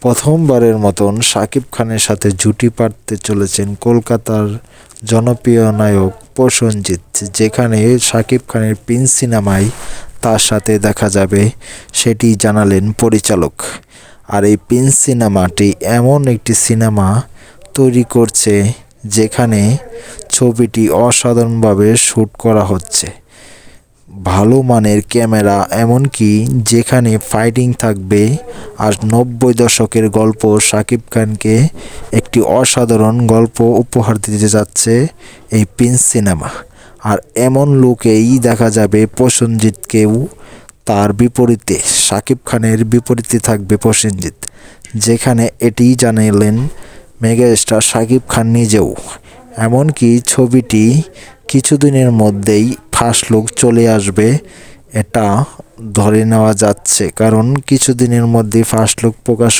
প্রথমবারের মতন শাকিব খানের সাথে জুটি বাঁধতে চলেছেন কলকাতার জনপ্রিয় নায়ক প্রসেনজিৎ, যেখানে শাকিব খানের প্রিন্স সিনেমায় তার সাথে দেখা যাবে সেটি জানালেন পরিচালক। আর এই প্রিন্স সিনেমাটি এমন একটি সিনেমা তৈরি করছে যেখানে ছবিটি অসাধারণভাবে শ্যুট করা হচ্ছে, ভালো মানের ক্যামেরা, এমনকি যেখানে ফাইটিং থাকবে। আর 90 দশকের গল্প শাকিব খানকে একটি অসাধারণ গল্প উপহার দিতে যাচ্ছে এই প্রিন্স সিনেমা। আর এমন লুকেই দেখা যাবে প্রসেনজিৎকেও, তার বিপরীতে শাকিব খানের বিপরীতে থাকবে প্রসেনজিৎ, যেখানে এটি জানালেন মেগাস্টার শাকিব খান নিজেও। এমনকি ছবিটি কিছুদিনের মধ্যেই ফার্স্ট লুক চলে আসবে, এটা ধরে নেওয়া যাচ্ছে, কারণ কিছুদিনের মধ্যেই ফার্স্ট লুক প্রকাশ